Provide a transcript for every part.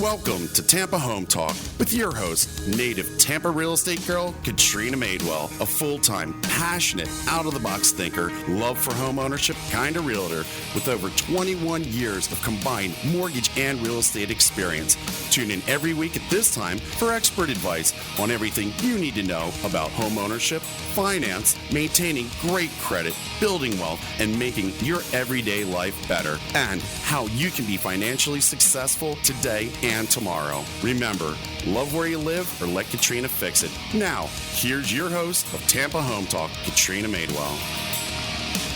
Welcome to Tampa Home Talk with your host, native Tampa real estate girl, Katrina Madewell, a full-time, passionate, out-of-the-box thinker, love for home ownership kind of realtor with over 21 years of combined mortgage and real estate experience. Tune in every week at this time for expert advice on everything you need to know about home ownership, finance, maintaining great credit, building wealth, and making your everyday life better, and how you can be financially successful today and tomorrow. Remember, love where you live or let Katrina fix it. Now, here's your host of Tampa Home Talk, Katrina Madewell.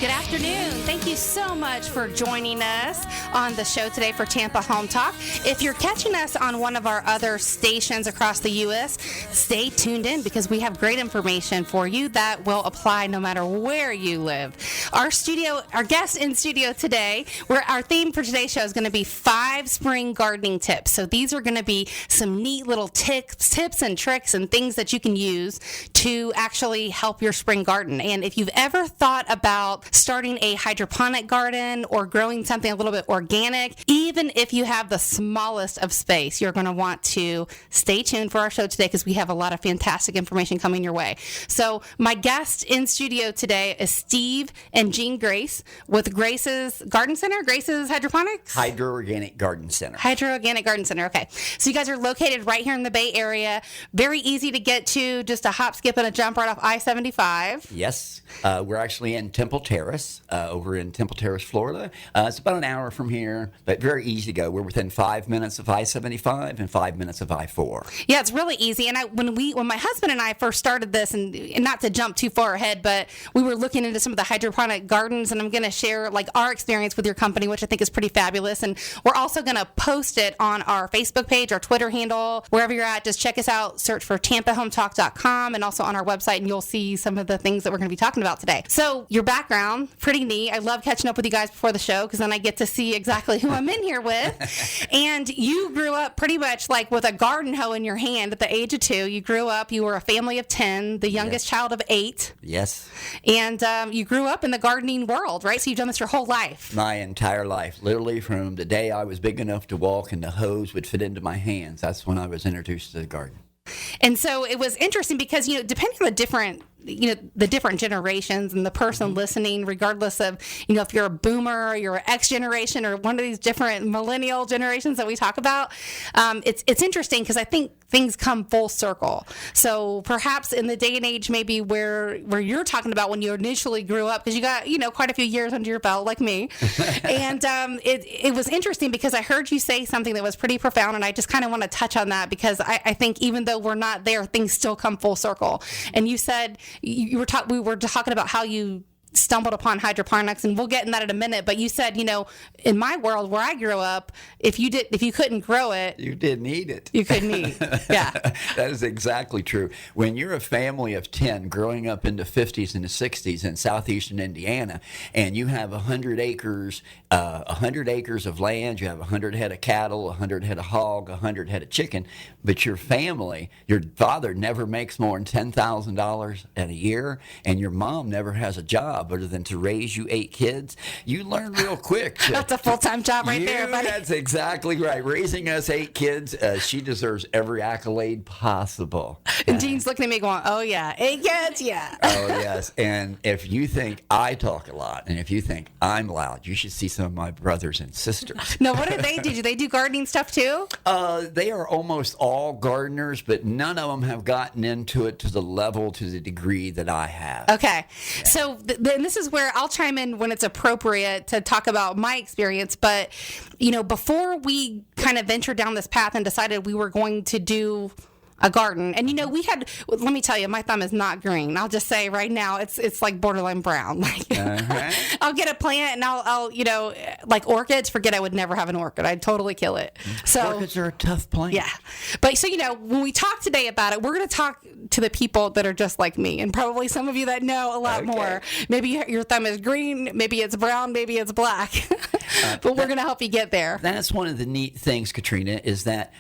Good afternoon. Thank you so much for joining us on the show today for Tampa Home Talk. If you're catching us on one of our other stations across the U.S., stay tuned in because we have great information for you that will apply no matter where you live. Our guest in studio today, our theme for today's show is going to be 5 spring gardening tips. So these are going to be some neat little tips and tricks and things that you can use to actually help your spring garden. And if you've ever thought about starting a hydroponic garden or growing something a little bit organic, even if you have the smallest of space, you're going to want to stay tuned for our show today because we have a lot of fantastic information coming your way. So my guest in studio today is Steve and Jean Grace with Grace's Garden Center, Grace's Hydroponics? Hydro Organic Garden Center. Hydro Organic Garden Center, okay. So you guys are located right here in the Bay Area. Very easy to get to, just a hop, skip, and a jump right off I-75. Yes. We're actually in Temple Terrace, over in Temple Terrace, Florida. It's about an hour from here, but very easy to go. We're within 5 minutes of I-75 and 5 minutes of I-4. Yeah, it's really easy. And when my husband and I first started this, and not to jump too far ahead, but we were looking into some of the hydroponic gardens, and I'm going to share our experience with your company, which I think is pretty fabulous. And we're also going to post it on our Facebook page, our Twitter handle, wherever you're at. Just check us out, search for TampaHometalk.com, and also on our website, and you'll see some of the things that we're going to be talking about today. So your background, pretty neat. I love catching up with you guys before the show because then I get to see exactly who I'm in here with. And you grew up pretty much like with a garden hoe in your hand at the age of 2. You grew up, you were a family of 10, the youngest child of 8. Yes. And you grew up in the gardening world, right? So you've done this your whole life. My entire life, literally from the day I was big enough to walk and the hose would fit into my hands. That's when I was introduced to the garden. And so it was interesting because, depending on the different generations and the person listening, regardless of, if you're a boomer or you're X generation or one of these different millennial generations that we talk about, it's interesting because I think things come full circle. So perhaps in the day and age, maybe where you're talking about when you initially grew up, because you got, quite a few years under your belt like me. And it was interesting because I heard you say something that was pretty profound. And I just kind of want to touch on that because I think even though we're not there, things still come full circle. And you said, we were talking about how you stumbled upon hydroponics, and we'll get in that in a minute. But you said, in my world where I grew up, if you couldn't grow it, you didn't eat it. You couldn't eat. Yeah, that is exactly true. When you're a family of 10 growing up in the 50s and the 60s in southeastern Indiana, and you have 100 acres, 100 acres of land, you have 100 head of cattle, 100 head of hog, 100 head of chicken, but your family, your father never makes more than $10,000 a year, and your mom never has a job other than to raise you 8 kids, you learn real quick. That's a full-time job right there, buddy. That's exactly right. Raising us 8 kids, she deserves every accolade possible. And Jean's looking at me going, oh, yeah, 8 kids, yeah. Oh, yes. And if you think I talk a lot, and if you think I'm loud, you should see some of my brothers and sisters. No, what do they do? Do they do gardening stuff too? They are almost all gardeners, but none of them have gotten into it to the degree that I have. Okay. Yeah. So then this is where I'll chime in when it's appropriate to talk about my experience. But, before we kind of ventured down this path and decided we were going to do a garden. And let me tell you, my thumb is not green. I'll just say right now, it's like borderline brown. I'll get a plant and I'll like orchids, forget I would never have an orchid. I'd totally kill it. So orchids are a tough plant. Yeah. But so, when we talk today about it, we're going to talk to the people that are just like me and probably some of you that know a lot more. Maybe your thumb is green, maybe it's brown, maybe it's black, but we're going to help you get there. That's one of the neat things, Katrina, is that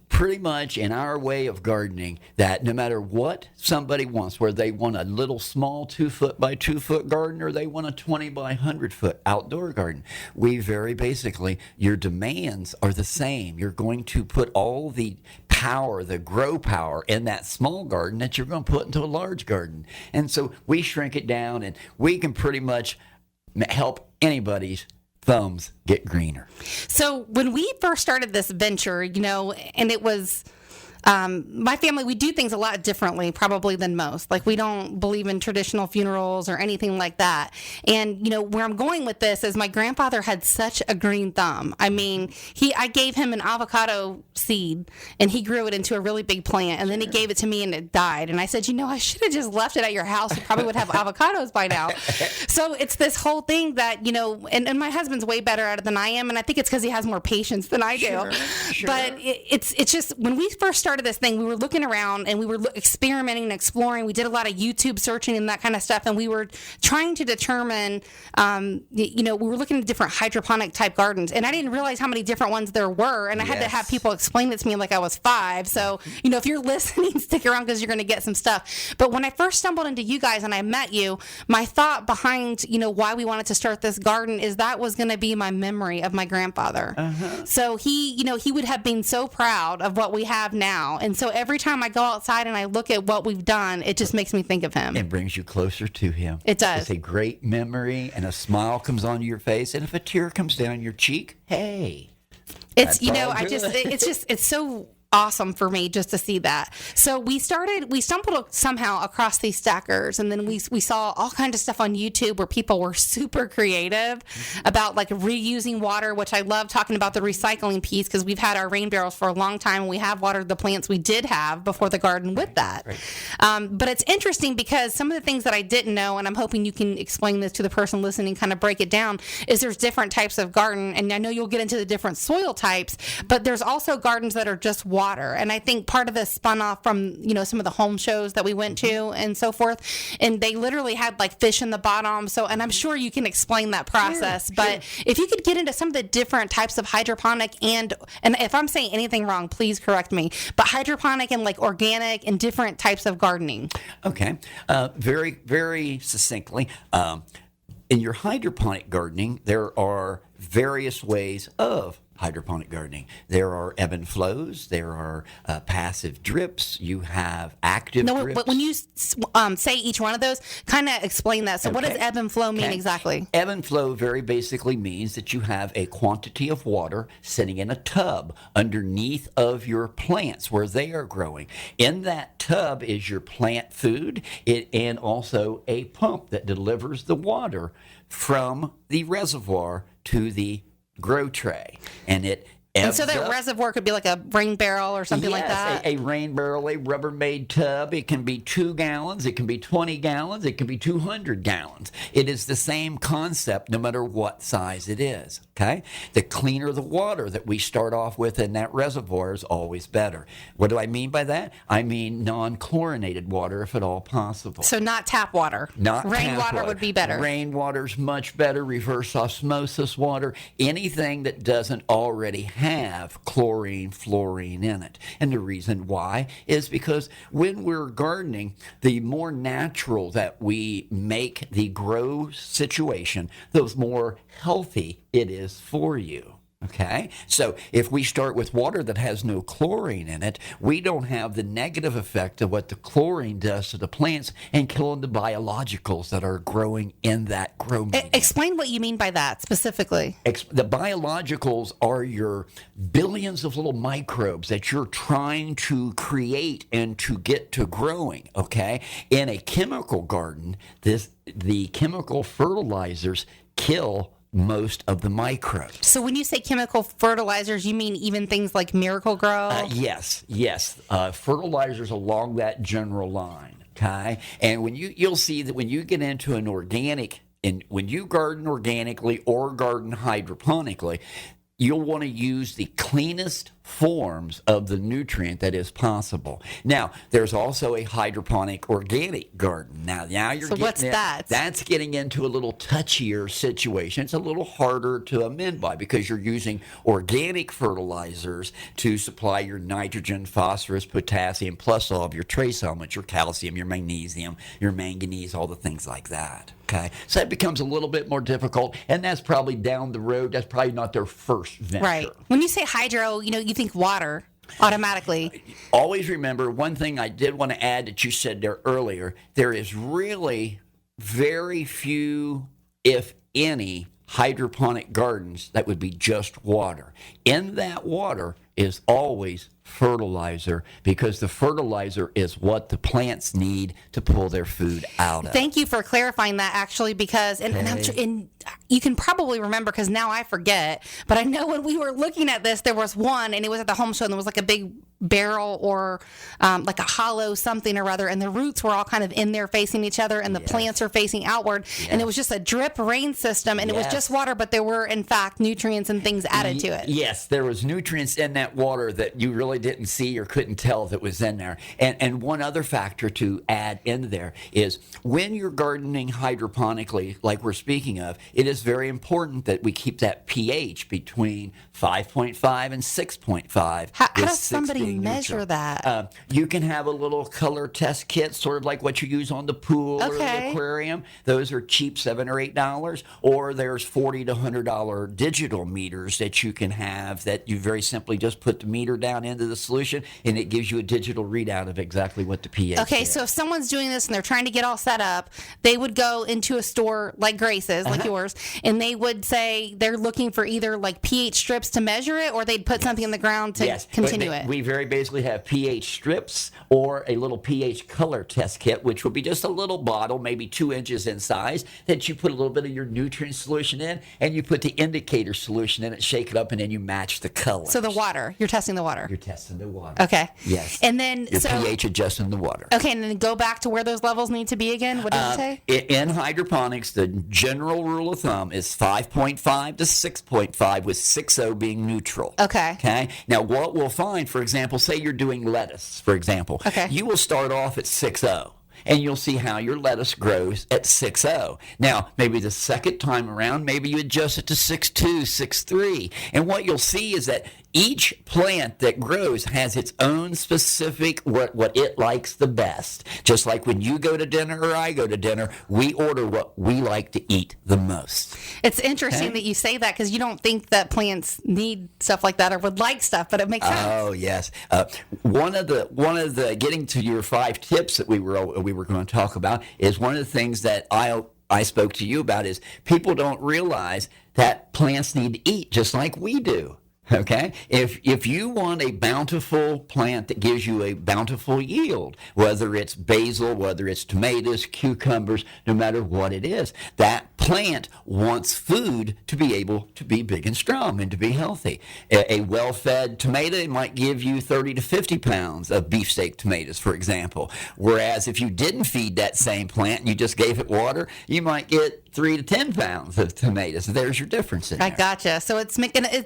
pretty much in our way of gardening, that no matter what somebody wants, whether they want a little small 2-foot by 2-foot garden or they want a 20 by 100-foot outdoor garden, we very basically, your demands are the same. You're going to put all the power, the grow power in that small garden that you're going to put into a large garden. And so we shrink it down, and we can pretty much help anybody's thumbs get greener. So when we first started this venture, and it was my family, we do things a lot differently probably than most. Like, we don't believe in traditional funerals or anything like that. And, where I'm going with this is my grandfather had such a green thumb. I mean, I gave him an avocado seed and he grew it into a really big plant, and then he gave it to me and it died. And I said, I should have just left it at your house. You probably would have avocados by now. So it's this whole thing that, and my husband's way better at it than I am. And I think it's because he has more patience than I do. Sure. But it's just, when we first started this thing, we were looking around and we were experimenting and exploring. We did a lot of YouTube searching and that kind of stuff, and we were trying to determine, we were looking at different hydroponic type gardens, and I didn't realize how many different ones there were, and I had to have people explain it to me like I was 5. So, if you're listening, stick around because you're going to get some stuff. But when I first stumbled into you guys and I met you, my thought behind, why we wanted to start this garden is that was going to be my memory of my grandfather. So he would have been so proud of what we have now. And so every time I go outside and I look at what we've done, it just makes me think of him. It brings you closer to him. It does. It's a great memory, and a smile comes onto your face, and if a tear comes down your cheek, hey. It's, it's so awesome for me just to see that. So we stumbled somehow across these stackers, and then we saw all kinds of stuff on YouTube where people were super creative about like reusing water, which I love talking about the recycling piece, because we've had our rain barrels for a long time and we have watered the plants we did have before the garden with that. Right. But it's interesting because some of the things that I didn't know, and I'm hoping you can explain this to the person listening, kind of break it down, is there's different types of garden, and I know you'll get into the different soil types, but there's also gardens that are just water. And I think part of this spun off from, some of the home shows that we went to and so forth. And they literally had like fish in the bottom. So, and I'm sure you can explain that process, but if you could get into some of the different types of hydroponic and if I'm saying anything wrong, please correct me, but hydroponic and like organic and different types of gardening. Okay. Very, very succinctly. In your hydroponic gardening, there are various ways of hydroponic gardening. There are ebb and flows. There are passive drips. You have active drips. But when you say each one of those, kind of explain that. So what does ebb and flow mean exactly? Ebb and flow very basically means that you have a quantity of water sitting in a tub underneath of your plants where they are growing. In that tub is your plant food and also a pump that delivers the water from the reservoir to the grow tray, and so that reservoir could be like a rain barrel or something like that? A rain barrel, a Rubbermaid tub. It can be 2 gallons, it can be 20 gallons, it can be 200 gallons. It is the same concept no matter what size it is, okay? The cleaner the water that we start off with in that reservoir is always better. What do I mean by that? I mean non-chlorinated water if at all possible. So not tap water? Not rainwater would be better? Rainwater's much better, reverse osmosis water, anything that doesn't already have chlorine, fluorine in it. And the reason why is because when we're gardening, the more natural that we make the grow situation, the more healthy it is for you. Okay, so if we start with water that has no chlorine in it, we don't have the negative effect of what the chlorine does to the plants and killing the biologicals that are growing in that grow medium. Explain what you mean by that specifically. The biologicals are your billions of little microbes that you're trying to create and to get to growing, okay? In a chemical garden, the chemical fertilizers kill most of the microbes. So when you say chemical fertilizers, you mean even things like Miracle-Gro? Yes. Fertilizers along that general line, okay? And when you'll see that when you get into an organic, and when you garden organically or garden hydroponically, you'll want to use the cleanest forms of the nutrient that is possible. Now, there's also a hydroponic organic garden. Now you're So getting what's that? That's getting into a little touchier situation. It's a little harder to amend by because you're using organic fertilizers to supply your nitrogen, phosphorus, potassium, plus all of your trace elements, your calcium, your magnesium, your manganese, all the things like that. Okay, so that becomes a little bit more difficult, and that's probably down the road. That's probably not their first venture. Right. When you say hydro, you think water automatically. Always remember one thing I did want to add that you said there earlier. There is really very few, if any, hydroponic gardens that would be just water. In that water is always fertilizer because the fertilizer is what the plants need to pull their food out of. Thank you for clarifying that, actually, because and you can probably remember because now I forget, but I know when we were looking at this, there was one, and it was at the home show, and there was like a big barrel or like a hollow something or other, and the roots were all kind of in there facing each other, and the plants are facing outward, and it was just a drip rain system, and it was just water, but there were in fact nutrients and things added to it. Yes, there was nutrients in that water that you really didn't see or couldn't tell that was in there. And one other factor to add in there is when you're gardening hydroponically, like we're speaking of, it is very important that we keep that pH between 5.5 and 6.5. How does somebody measure that? You can have a little color test kit, sort of like what you use on the pool or the aquarium. Those are cheap, $7 or $8. Or there's $40 to $100 digital meters that you can have that you very simply just put the meter down into the solution, and it gives you a digital readout of exactly what the pH is. Okay, so if someone's doing this and they're trying to get all set up, they would go into a store like Grace's, like yours, and they would say they're looking for either like pH strips to measure it, or they'd put something in the ground to continue it. We very basically have pH strips or a little pH color test kit, which would be just a little bottle, maybe 2 inches in size, that you put a little bit of your nutrient solution in, and you put the indicator solution in it, shake it up, and then you match the color. So the water, you're testing the water. You're testing the water. Okay. Yes. And then your pH adjusting the water. Okay, and then go back to where those levels need to be again. What did you say? In hydroponics, the general rule of thumb is 5.5 to 6.5, with 6.0 being neutral. Okay. Now, what we'll find, for example, say you're doing lettuce, for example. You will start off at 6.0. And you'll see how your lettuce grows at 6.0. Now, maybe the second time around, maybe you adjust it to 6.2, 6.3. And what you'll see is that each plant that grows has its own specific what it likes the best. Just like when you go to dinner or I go to dinner, we order what we like to eat the most. It's interesting that you say that because you don't think that plants need stuff like that or would like stuff, but it makes sense. Oh yes. One of the getting to your 5 tips that we were going to talk about is one of the things that I spoke to you about is people don't realize that plants need to eat just like we do. Okay? If you want a bountiful plant that gives you a bountiful yield, whether it's basil, whether it's tomatoes, cucumbers, no matter what it is, that plant wants food to be able to be big and strong and to be healthy. A well-fed tomato might give you 30 to 50 pounds of beefsteak tomatoes, for example. Whereas if you didn't feed that same plant and you just gave it water, you might get 3 to 10 pounds of tomatoes. There's your difference in there. I gotcha. So it's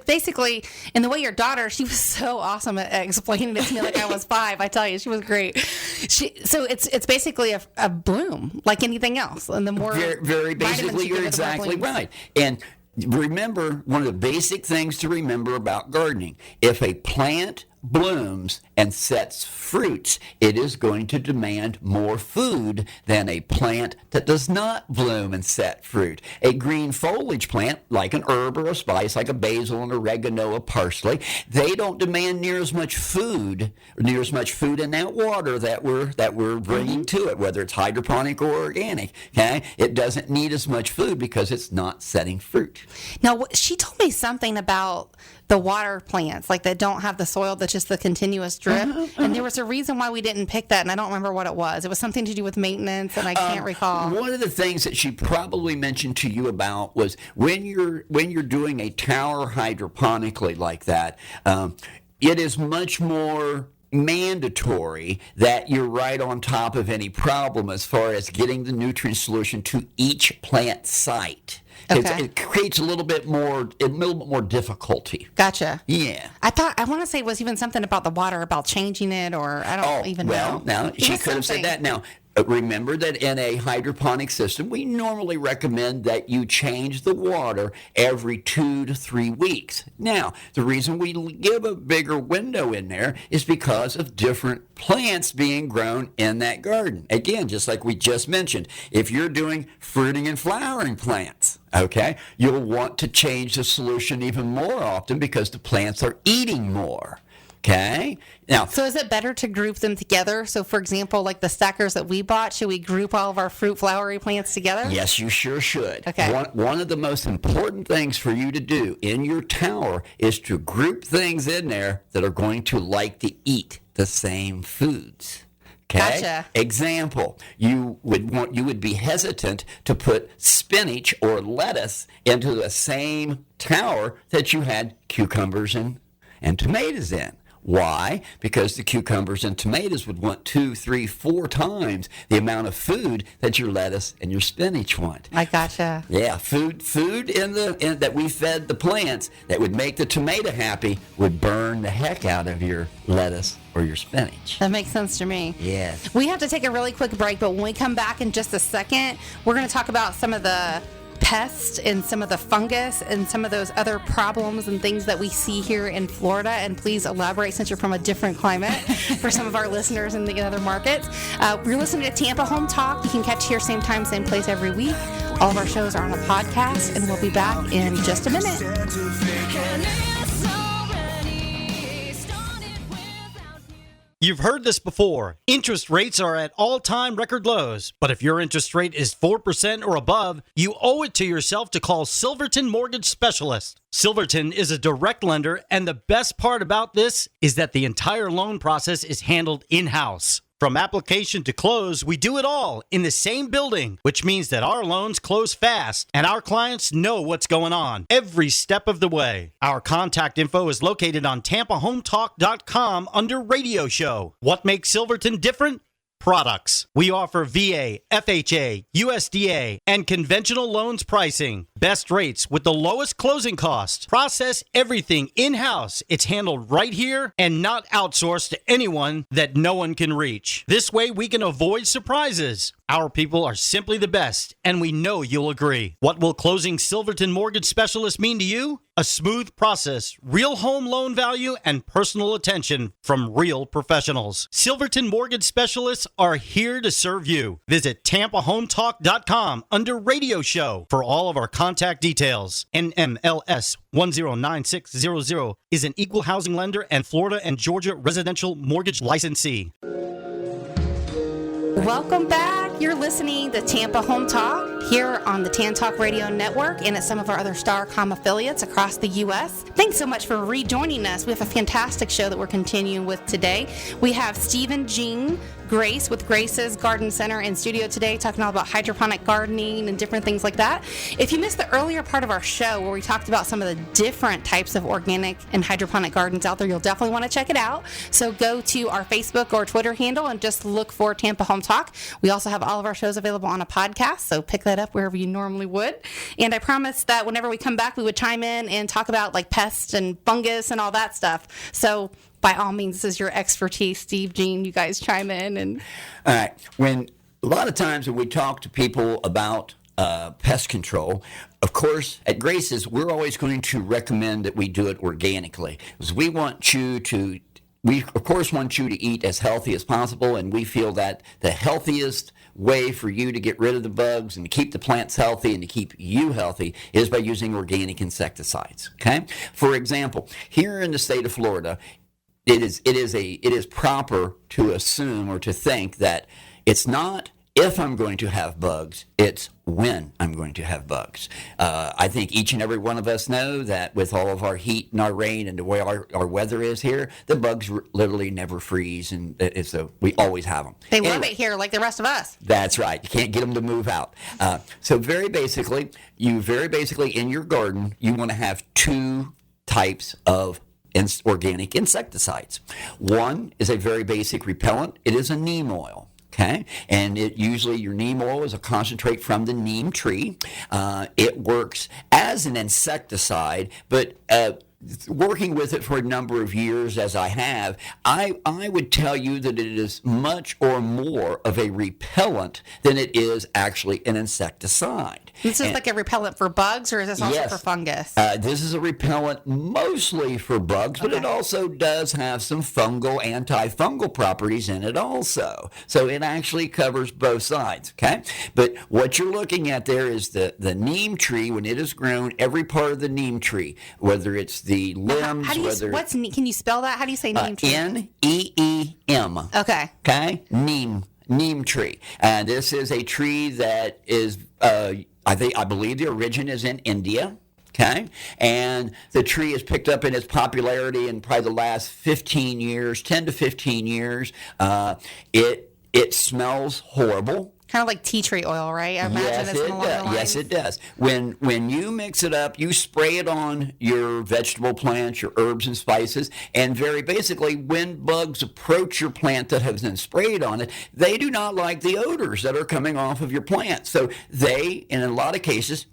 basically, in the way your daughter, she was so awesome at explaining it to me like I was 5. I tell you, she was great. So it's basically a bloom like anything else. And the more very basically, you're exactly right. And remember, one of the basic things to remember about gardening, if a plant blooms and sets fruits, it is going to demand more food than a plant that does not bloom and set fruit. A green foliage plant, like an herb or a spice, like a basil, an oregano, a parsley, they don't demand near as much food in that water that we're bringing to it, whether it's hydroponic or organic. Okay, it doesn't need as much food because it's not setting fruit. Now, she told me something about the water plants, like that don't have the soil, that's just the continuous drip. And there was a reason why we didn't pick that, and I don't remember what it was. It was something to do with maintenance, and I can't recall. One of the things that she probably mentioned to you about was when you're doing a tower hydroponically like that, it is much more mandatory that you're right on top of any problem as far as getting the nutrient solution to each plant site. Okay. It creates a little bit more difficulty. Gotcha. Yeah. I want to say it was even something about the water, about changing it, or I don't even know. Well, now, she could have said that. Now, remember that in a hydroponic system, we normally recommend that you change the water every 2 to 3 weeks. Now, the reason we give a bigger window in there is because of different plants being grown in that garden. Again, just like we just mentioned, if you're doing fruiting and flowering plants, okay, you'll want to change the solution even more often because the plants are eating more. Okay. Now, so is it better to group them together? So, for example, like the stackers that we bought, should we group all of our fruit flowery plants together? Yes, you sure should. Okay. One of the most important things for you to do in your tower is to group things in there that are going to like to eat the same foods. Okay. Gotcha. Example, you would be hesitant to put spinach or lettuce into the same tower that you had cucumbers and tomatoes in. Why? Because the cucumbers and tomatoes would want 2, 3, 4 times the amount of food that your lettuce and your spinach want. I gotcha. Yeah, food that we fed the plants that would make the tomato happy would burn the heck out of your lettuce or your spinach. That makes sense to me. Yes. We have to take a really quick break, but when we come back in just a second, we're going to talk about some of the pests and some of the fungus and some of those other problems and things that we see here in Florida. And please elaborate, since you're from a different climate, for some of our listeners in the other markets. You're listening to Tampa Home Talk. You can catch here same time, same place every week. All of our shows are on a podcast, and we'll be back in just a minute. You've heard this before. Interest rates are at all-time record lows. But if your interest rate is 4% or above, you owe it to yourself to call Silverton Mortgage Specialist. Silverton is a direct lender, and the best part about this is that the entire loan process is handled in-house. From application to close, we do it all in the same building, which means that our loans close fast and our clients know what's going on every step of the way. Our contact info is located on TampaHometalk.com under Radio Show. What makes Silverton different? Products. We offer VA, FHA, USDA, and conventional loans pricing. Best rates with the lowest closing cost. Process everything in-house. It's handled right here and not outsourced to anyone that no one can reach. This way we can avoid surprises. Our people are simply the best, and we know you'll agree. What will closing Silverton Mortgage Specialist mean to you? A smooth process, real home loan value, and personal attention from real professionals. Silverton Mortgage Specialists are here to serve you. Visit TampaHometalk.com under Radio Show for all of our contact details. NMLS 109600 is an equal housing lender and Florida and Georgia residential mortgage licensee. Welcome back. You're listening to Tampa Home Talk here on the Tan Talk Radio Network and at some of our other Starcom affiliates across the U.S. Thanks so much for rejoining us. We have a fantastic show that we're continuing with today. We have Stephen Jean Grace with Grace's Garden Center in studio today, talking all about hydroponic gardening and different things like that. If you missed the earlier part of our show where we talked about some of the different types of organic and hydroponic gardens out there, you'll definitely want to check it out. So go to our Facebook or Twitter handle and just look for Tampa Home Talk. We also have all of our shows available on a podcast, so pick that up wherever you normally would. And I promised that whenever we come back, we would chime in and talk about like pests and fungus and all that stuff. So by all means, this is your expertise, Steve, Jean. You guys chime in. And all right. A lot of times when we talk to people about pest control, of course, at Grace's, we're always going to recommend that we do it organically. Because we of course want you to eat as healthy as possible, and we feel that the healthiest way for you to get rid of the bugs and to keep the plants healthy and to keep you healthy is by using organic insecticides. Okay? For example, here in the state of Florida, it is proper to assume or to think that it's not if I'm going to have bugs, it's when I'm going to have bugs. I think each and every one of us know that with all of our heat and our rain and the way our weather is here, the bugs literally never freeze, and we always have them. They love it here like the rest of us. That's right. You can't get them to move out. So very basically in your garden, you want to have 2 types of organic insecticides. One is a very basic repellent. It is a neem oil. Okay, and usually your neem oil is a concentrate from the neem tree. It works as an insecticide, but working with it for a number of years as I have, I would tell you that it is much or more of a repellent than it is actually an insecticide. This is like a repellent for bugs, or is this also for fungus? This is a repellent mostly for bugs, but it also does have some fungal, antifungal properties in it also. So it actually covers both sides, okay? But what you're looking at there is the neem tree. When it is grown, every part of the neem tree, whether it's the limbs, can you spell that? How do you say neem tree? Neem. Okay. Okay? Neem tree. And this is a tree that is, I believe the origin is in India. Okay, and the tree has picked up in its popularity in probably the last 15 years, 10 to 15 years. It smells horrible. Kind of like tea tree oil, right? I imagine Yes, it does. When you mix it up, you spray it on your vegetable plants, your herbs and spices, and very basically, when bugs approach your plant that has been sprayed on it, they do not like the odors that are coming off of your plant. So they, in a lot of cases,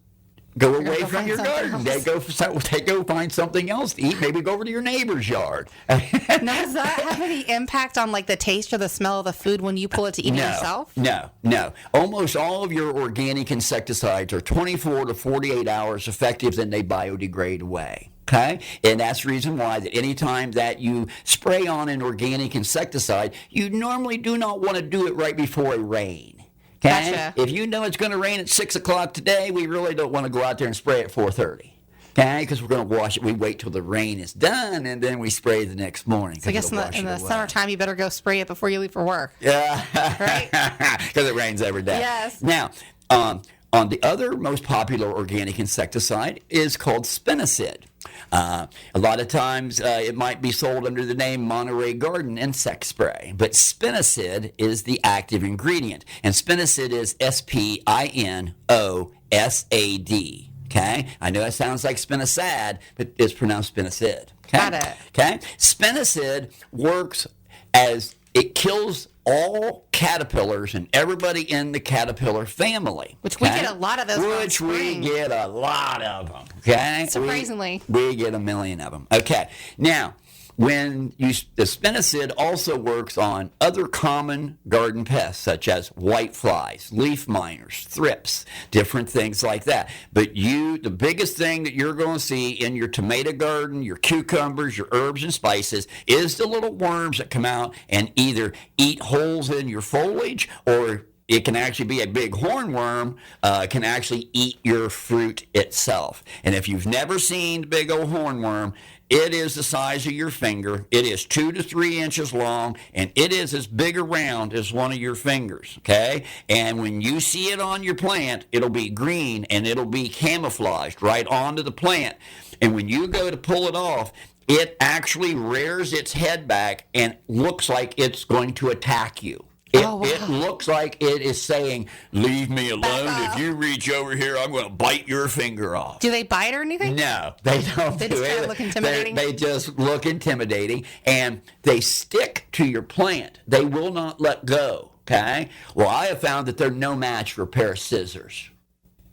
go away from your garden. They go find something else to eat. Maybe go over to your neighbor's yard. Now, does that have any impact on like the taste or the smell of the food when you pull it to eat it yourself? No. Almost all of your organic insecticides are 24 to 48 hours effective, then they biodegrade away. Okay? And that's the reason why that anytime that you spray on an organic insecticide, you normally do not want to do it right before a rain. Okay? Gotcha. If you know it's going to rain at 6 o'clock today, we really don't want to go out there and spray at 4:30. Okay? Because we're going to wash it. We wait till the rain is done, and then we spray the next morning. So I guess in the summertime, you better go spray it before you leave for work. Yeah. Right? Because it rains every day. Yes. Now, on the other most popular organic insecticide is called spinosad. A lot of times it might be sold under the name Monterey Garden insect spray, but spinosad is the active ingredient, and spinosad is Spinosad. Okay, I know that sounds like spinosad, but it's pronounced spinosad. Okay? Got it. Okay, spinosad works as it kills all caterpillars and everybody in the caterpillar family. Which we get a lot of those. Which we get a lot of them. Okay? Surprisingly. We get a million of them. Okay. Now, the spinosad also works on other common garden pests such as whiteflies, leaf miners, thrips, different things like that. But the biggest thing that you're going to see in your tomato garden, your cucumbers, your herbs and spices is the little worms that come out and either eat holes in your foliage, or it can actually be a big hornworm, can actually eat your fruit itself. And if you've never seen the big old hornworm, it is the size of your finger. It is 2 to 3 inches long, and it is as big around as one of your fingers, okay? And when you see it on your plant, it'll be green, and it'll be camouflaged right onto the plant. And when you go to pull it off, it actually rears its head back and looks like it's going to attack you. It looks like it is saying, leave me alone. If you reach over here, I'm going to bite your finger off. Do they bite or anything? No, they don't. They just kind of look intimidating? They just look intimidating, and they stick to your plant. They will not let go, okay? Well, I have found that they're no match for a pair of scissors.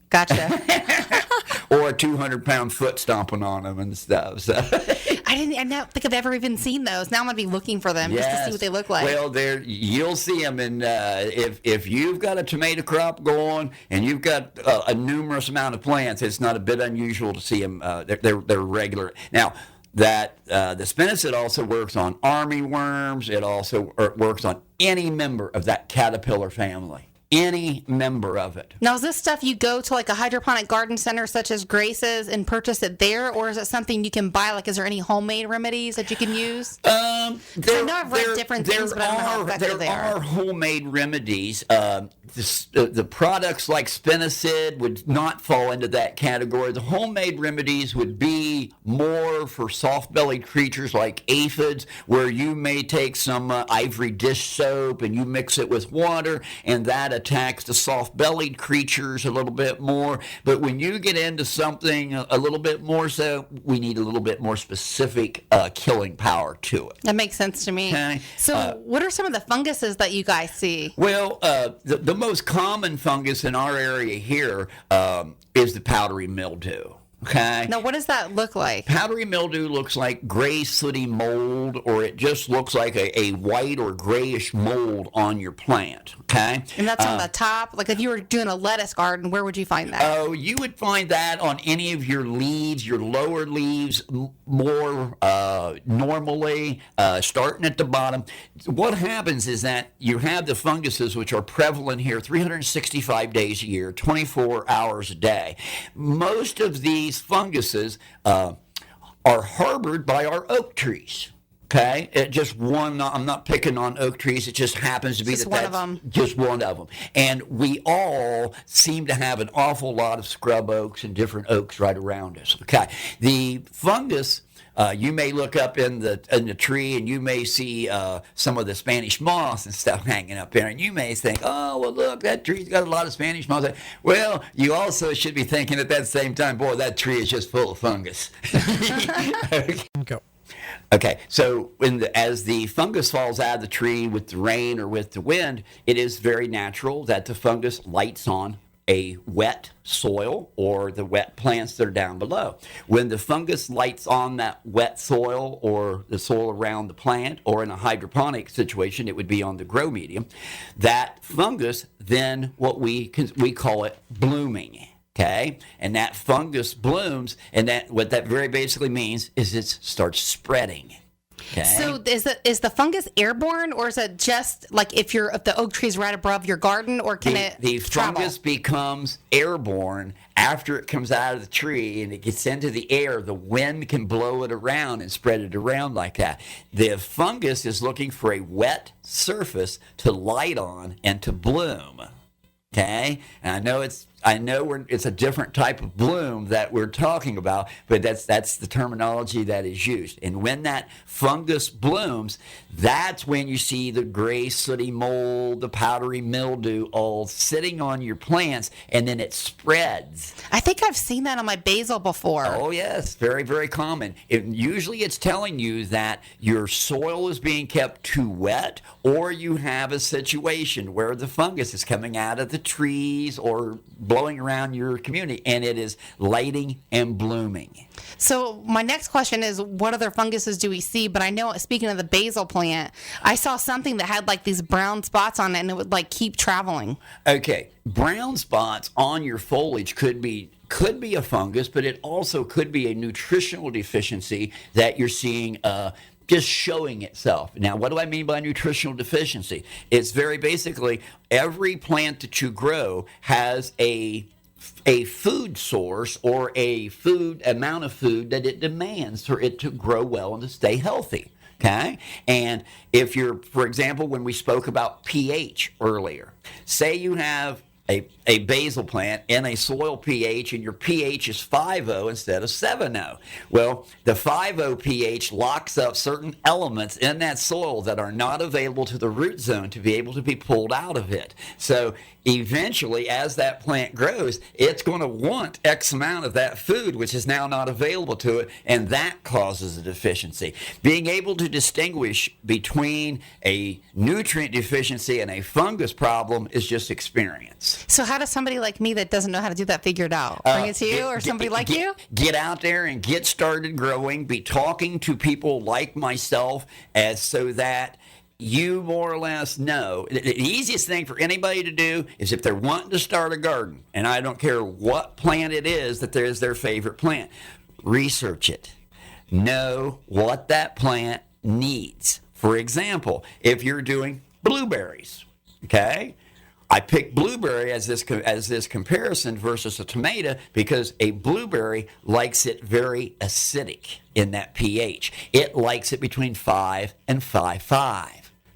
Gotcha. Or a 200-pound foot stomping on them and stuff. So. I don't think I've ever even seen those. Now I'm going to be looking for them just to see what they look like. Well, you'll see them. And if you've got a tomato crop going and you've got a numerous amount of plants, it's not a bit unusual to see them. They're regular. Now, the spinosad also works on armyworms. It also works on any member of that caterpillar family. Any member of it. Now, is this stuff you go to like a hydroponic garden center such as Grace's and purchase it there, or is it something you can buy? Like, is there any homemade remedies that you can use? I know I've read different things, but I don't know how effective they are. There are homemade remedies. The products like spinosad would not fall into that category. The homemade remedies would be more for soft-bellied creatures like aphids, where you may take some ivory dish soap and you mix it with water, and that attacks the soft-bellied creatures a little bit more. But when you get into something a little bit more so, we need a little bit more specific killing power to it. That makes sense to me. Okay. So what are some of the funguses that you guys see? Well, the most common fungus in our area here is the powdery mildew. Okay. Now, what does that look like? Powdery mildew looks like gray sooty mold, or it just looks like a white or grayish mold on your plant. Okay. And that's on the top? Like if you were doing a lettuce garden, where would you find that? Oh, you would find that on any of your leaves, your lower leaves, more normally, starting at the bottom. What happens is that you have the funguses, which are prevalent here 365 days a year, 24 hours a day. Most of these funguses are harbored by our oak trees. Okay, it just one. I'm not picking on oak trees. It just happens to be Just one of them. Just one of them. And we all seem to have an awful lot of scrub oaks and different oaks right around us. Okay, the fungus. You may look up in the tree and you may see some of the Spanish moss and stuff hanging up there, and you may think, oh, well, look, that tree's got a lot of Spanish moss. Well, you also should be thinking at that same time, boy, that tree is just full of fungus. Okay. Go. Okay, so as the fungus falls out of the tree with the rain or with the wind, it is very natural that the fungus lights on a wet soil or the wet plants that are down below. When the fungus lights on that wet soil or the soil around the plant, or in a hydroponic situation, it would be on the grow medium, that fungus then we call it blooming. Okay, and that fungus blooms, and what that very basically means is it starts spreading. Okay. So is the fungus airborne, or is it just like if the oak tree is right above your garden, or can the travel? fungus becomes airborne after it comes out of the tree and it gets into the air. The wind can blow it around and spread it around like that. The fungus is looking for a wet surface to light on and to bloom. Okay, and I know it's a different type of bloom that we're talking about, but that's the terminology that is used. And when that fungus blooms, that's when you see the gray sooty mold, the powdery mildew all sitting on your plants, and then it spreads. I think I've seen that on my basil before. Oh, yes. Very, very common. Usually it's telling you that your soil is being kept too wet, or you have a situation where the fungus is coming out of the trees or blowing around your community, and it is lighting and blooming. So my next question is, what other funguses do we see? But I know, speaking of the basil plant, I saw something that had like these brown spots on it, and it would like keep traveling. Okay, brown spots on your foliage could be a fungus, but it also could be a nutritional deficiency that you're seeing just showing itself. Now, what do I mean by nutritional deficiency? It's very basically every plant that you grow has a food source or a amount of food that it demands for it to grow well and to stay healthy. Okay? And if for example, when we spoke about pH earlier, say you have a basil plant in a soil pH and your pH is 5.0 instead of 7.0. Well, the 5.0 pH locks up certain elements in that soil that are not available to the root zone to be able to be pulled out of it. So eventually, as that plant grows, it's going to want X amount of that food, which is now not available to it, and that causes a deficiency. Being able to distinguish between a nutrient deficiency and a fungus problem is just experience. So how does somebody like me that doesn't know how to do that figure it out? Bring it to you, or somebody like you? Get out there and get started growing. Be talking to people like myself, so that you more or less know. The easiest thing for anybody to do is if they're wanting to start a garden, and I don't care what plant it is that is their favorite plant, research it. Know what that plant needs. For example, if you're doing blueberries, okay? I picked blueberry as this comparison versus a tomato because a blueberry likes it very acidic in that pH. It likes it between 5 and 5.5.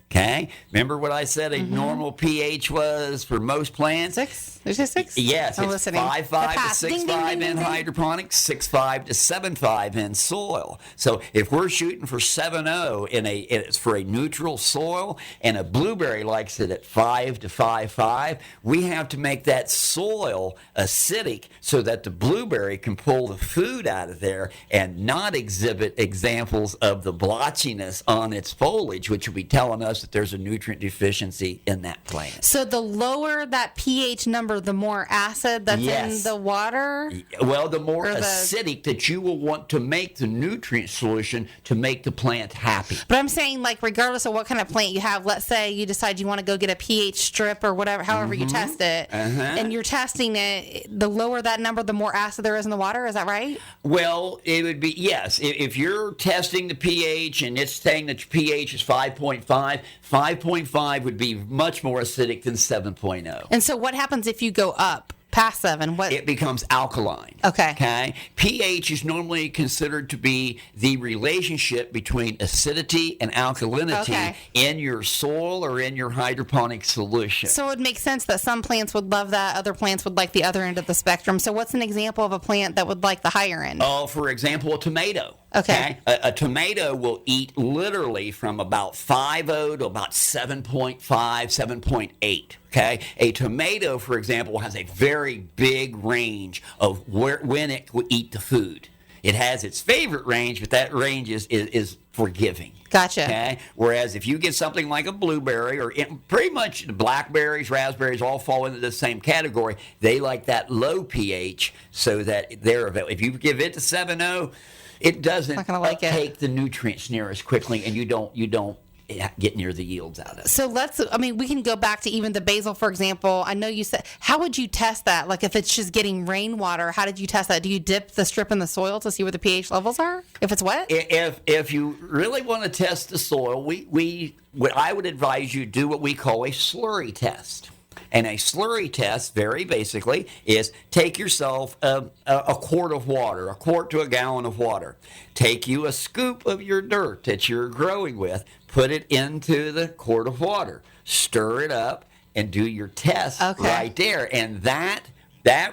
Okay, remember what I said a normal pH was for most plants? 6? Did you say 6? Yes, I'm it's listening. 5.5 The to pass. Ding, 6.5 ding, ding, in ding, ding. hydroponics, 6.5 to 7.5 in soil. So if we're shooting for 7.0 it's for a neutral soil, and a blueberry likes it at 5 to 5.5, we have to make that soil acidic so that the blueberry can pull the food out of there and not exhibit examples of the blotchiness on its foliage, which would be telling us that there's a nutrient deficiency in that plant. So the lower that pH number, the more acid that's Yes. in the water? Well, the more Or the- acidic that you will want to make the nutrient solution to make the plant happy. But I'm saying, like, regardless of what kind of plant you have, let's say you decide you want to go get a pH strip or whatever, however you test it, and you're testing it, the lower that number, the more acid there is in the water. Is that right? Well, it would be, yes. If you're testing the pH and it's saying that your pH is 5.5, 5.5 would be much more acidic than 7.0. And so what happens if you go up past 7? What? It becomes alkaline. Okay. Okay. pH is normally considered to be the relationship between acidity and alkalinity Okay. in your soil or in your hydroponic solution. So it would make sense that some plants would love that, other plants would like the other end of the spectrum. So what's an example of a plant that would like the higher end? Oh, for example, a tomato. Okay. A tomato will eat literally from about 5.0 to about 7.5, 7.8. Okay. A tomato, for example, has a very big range of when it will eat the food. It has its favorite range, but that range is forgiving. Gotcha. Okay. Whereas if you get something like a blueberry, or pretty much the blackberries, raspberries all fall into the same category, they like that low pH so that they're available. If you give it to 7.0, it doesn't Not gonna like it. uptake the nutrients near as quickly, and you don't get near the yields out of it. So we can go back to even the basil, for example. I know you said, how would you test that? Like if it's just getting rainwater, how did you test that? Do you dip the strip in the soil to see where the pH levels are? If it's wet? If you really want to test the soil, what I would advise you do what we call a slurry test. And a slurry test, very basically, is take yourself a quart of water, a quart to a gallon of water. Take you a scoop of your dirt that you're growing with, put it into the quart of water, stir it up, and do your test right there. And that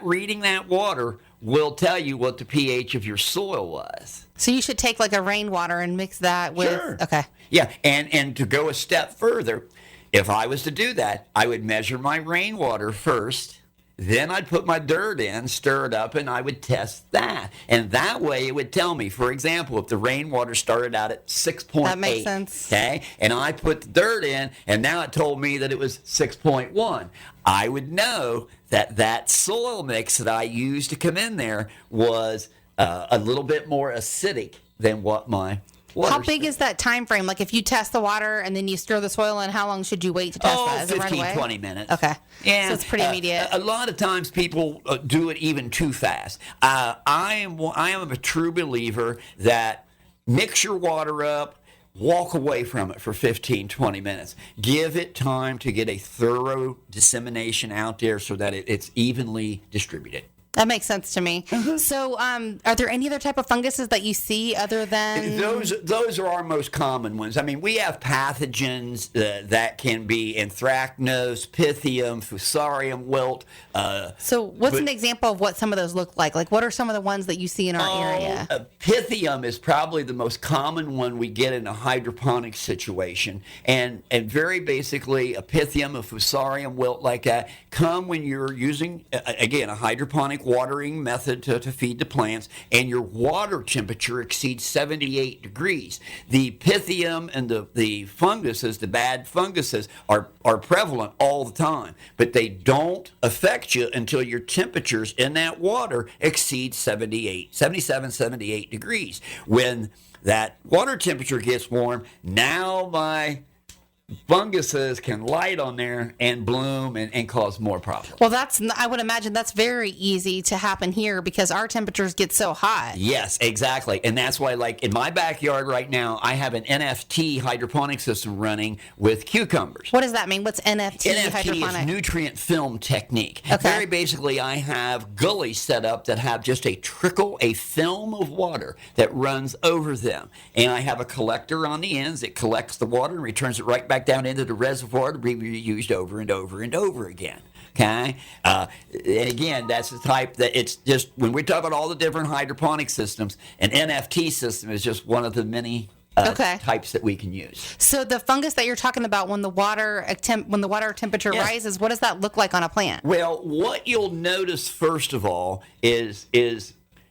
reading that water will tell you what the pH of your soil was. So you should take like a rainwater and mix that with... Sure. Okay. Yeah, and to go a step further, if I was to do that, I would measure my rainwater first, then I'd put my dirt in, stir it up, and I would test that. And that way it would tell me, for example, if the rainwater started out at 6.8. That makes sense. Okay, and I put the dirt in, and now it told me that it was 6.1. I would know that soil mix that I used to come in there was a little bit more acidic than what my How big is that time frame? Like if you test the water and then you stir the soil in, how long should you wait to test that? Is it right 15, away? 20 minutes. Okay. Yeah. So it's pretty immediate. A lot of times people do it even too fast. I am a true believer that mix your water up, walk away from it for 15, 20 minutes. Give it time to get a thorough dissemination out there so that it's evenly distributed. That makes sense to me. So, are there any other type of funguses that you see other than Those are our most common ones. I mean, we have pathogens that can be anthracnose, pythium, fusarium wilt. So, what's an example of what some of those look like? Like, what are some of the ones that you see in our area? Pythium is probably the most common one we get in a hydroponic situation, and very basically, a pythium, a fusarium wilt like that come when you're using again a hydroponic watering method to feed the plants, and your water temperature exceeds 78 degrees. The pythium and the funguses, the bad funguses, are prevalent all the time, but they don't affect you until your temperatures in that water exceed 77, 78 degrees. When that water temperature gets warm, now my funguses can light on there and bloom and cause more problems. Well, I would imagine that's very easy to happen here because our temperatures get so hot. Yes, exactly. And that's why, like, in my backyard right now, I have an NFT hydroponic system running with cucumbers. What does that mean? What's NFT, NFT hydroponic? is nutrient film technique. Okay. Very basically, I have gullies set up that have just a film of water that runs over them. And I have a collector on the ends. It collects the water and returns it right back back down into the reservoir to be reused over and over and over again. Okay, and again, that's the type that it's just when we talk about all the different hydroponic systems, an NFT system is just one of the many types that we can use. So the fungus that you're talking about, when the water temperature rises, what does that look like on a plant? Well, what you'll notice first of all is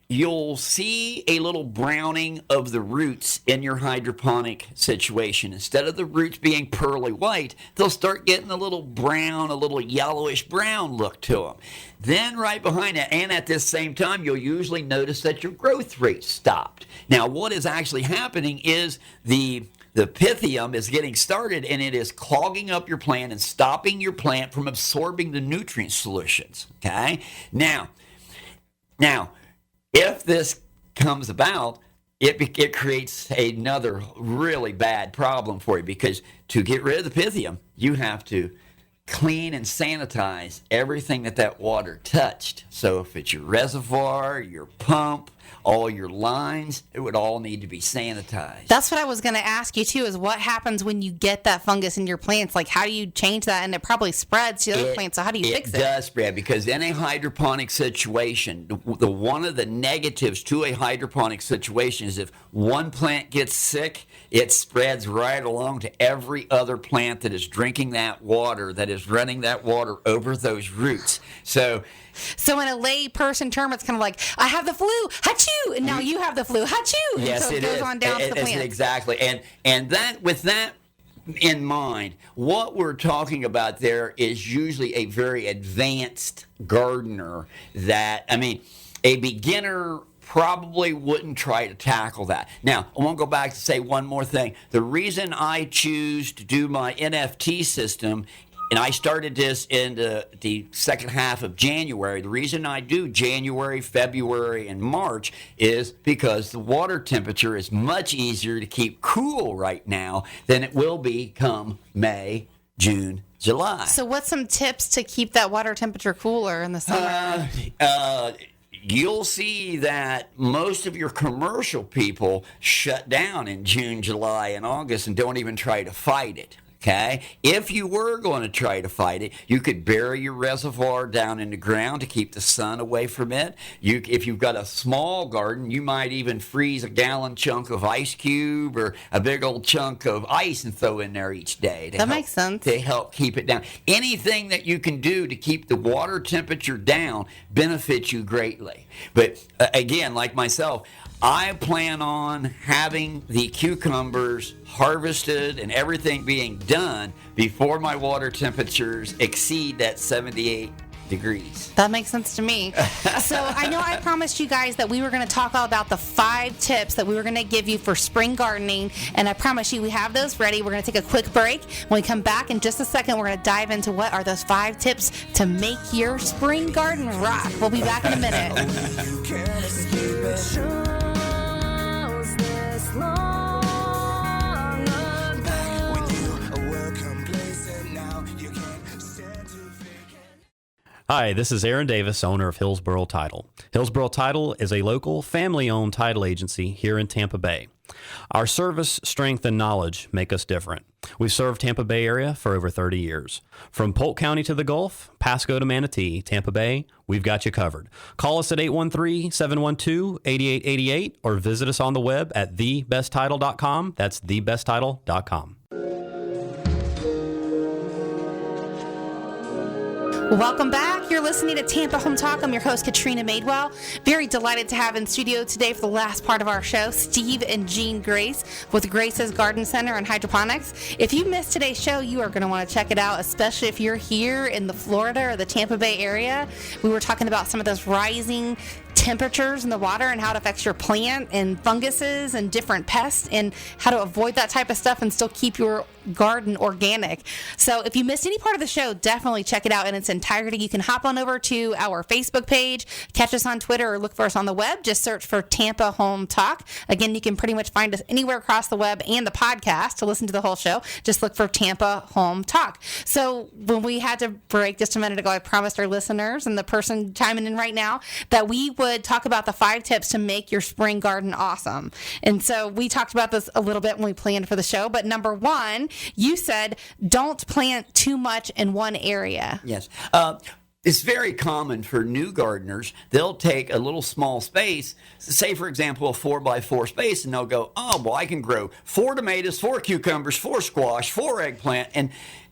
you'll see a little browning of the roots in your hydroponic situation. Instead of the roots being pearly white, they'll start getting a little brown, a little yellowish brown look to them. Then right behind that, and at this same time, you'll usually notice that your growth rate stopped. Now, what is actually happening is the pythium is getting started, and it is clogging up your plant and stopping your plant from absorbing the nutrient solutions. Okay? Now, if this comes about, it creates another really bad problem for you, because to get rid of the pythium, you have to clean and sanitize everything that water touched. So if it's your reservoir, your pump, all your lines, it would all need to be sanitized. That's what I was going to ask you too, is what happens when you get that fungus in your plants? Like, how do you change that? And it probably spreads to the other plants, so how do you fix it? It does spread, because in a hydroponic situation, one of the negatives to a hydroponic situation is if one plant gets sick, it spreads right along to every other plant that is drinking that water, that is running that water over those roots. So in a lay person term, it's kind of like, I have the flu, hachoo, and now you have the flu, hachoo. Yes, and so it goes on down to the plant. Exactly. And that, with that in mind, what we're talking about there is usually a very advanced gardener that, a beginner probably wouldn't try to tackle that. Now, I want to go back to say one more thing. The reason I choose to do my NFT system, and I started this in the second half of January. The reason I do January, February, and March is because the water temperature is much easier to keep cool right now than it will be come May, June, July. So what's some tips to keep that water temperature cooler in the summer? You'll see that most of your commercial people shut down in June, July, and August and don't even try to fight it. Okay? If you were going to try to fight it, you could bury your reservoir down in the ground to keep the sun away from it. If you've got a small garden, you might even freeze a gallon chunk of ice cube or a big old chunk of ice and throw in there each day. That makes sense. To help keep it down. Anything that you can do to keep the water temperature down benefits you greatly. But again, like myself, I plan on having the cucumbers harvested and everything being done before my water temperatures exceed that 78 degrees. That makes sense to me. So I know I promised you guys that we were going to talk all about the 5 tips that we were going to give you for spring gardening, and I promise you we have those ready. We're going to take a quick break. When we come back in just a second, we're going to dive into what are those 5 tips to make your spring garden rock. We'll be back in a minute. Hi, this is Aaron Davis, owner of Hillsboro Title. Hillsboro Title is a local, family-owned title agency here in Tampa Bay. Our service, strength, and knowledge make us different. We've served Tampa Bay area for over 30 years. From Polk County to the Gulf, Pasco to Manatee, Tampa Bay, we've got you covered. Call us at 813-712-8888 or visit us on the web at thebesttitle.com. That's thebesttitle.com. Welcome back. You're listening to Tampa Home Talk. I'm your host, Katrina Madewell. Very delighted to have in studio today for the last part of our show, Steve and Jean Grace with Grace's Garden Center and Hydroponics. If you missed today's show, you are going to want to check it out, especially if you're here in the Florida or the Tampa Bay area. We were talking about some of those rising temperatures in the water and how it affects your plant and funguses and different pests and how to avoid that type of stuff and still keep your garden organic. So if you missed any part of the show, definitely check it out in its entirety. You can hop on over to our Facebook page, catch us on Twitter, or look for us on the web. Just search for Tampa Home Talk. Again, you can pretty much find us anywhere across the web and the podcast to listen to the whole show. Just look for Tampa Home Talk. So when we had to break just a minute ago, I promised our listeners and the person chiming in right now that we would talk about the 5 tips to make your spring garden awesome. And so we talked about this a little bit when we planned for the show, but number 1 you said don't plant too much in one area. Yes. It's very common for new gardeners. They'll take a little small space, say, for example, a 4x4 space, and they'll go, oh, well, I can grow 4 tomatoes, 4 cucumbers, 4 squash, 4 eggplant.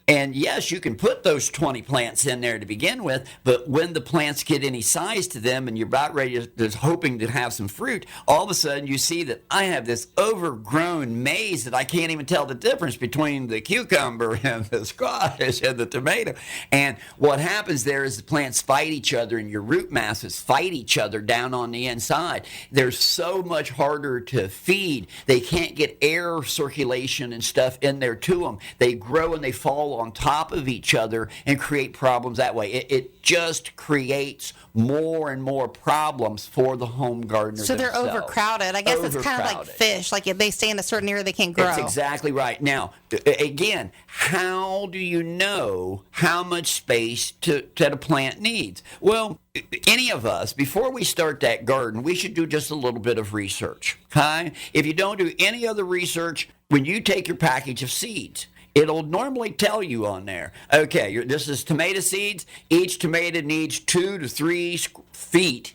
And yes, you can put those 20 plants in there to begin with, but when the plants get any size to them and you're about ready to hoping to have some fruit, all of a sudden you see that I have this overgrown maze that I can't even tell the difference between the cucumber and the squash and the tomato. And what happens there is the plants fight each other and your root masses fight each other down on the inside. They're so much harder to feed. They can't get air circulation and stuff in there to them. They grow and they fall on top of each other and create problems that way. It just creates more and more problems for the home gardener. So they're themselves. overcrowded. I guess it's kind of like fish. Like if they stay in a certain area, they can't grow. That's exactly right. Now, again, how do you know how much space that a plant needs? Well, any of us, before we start that garden, we should do just a little bit of research. Okay? If you don't do any other research, when you take your package of seeds, it'll normally tell you on there, okay, this is tomato seeds. Each tomato needs 2 to 3 feet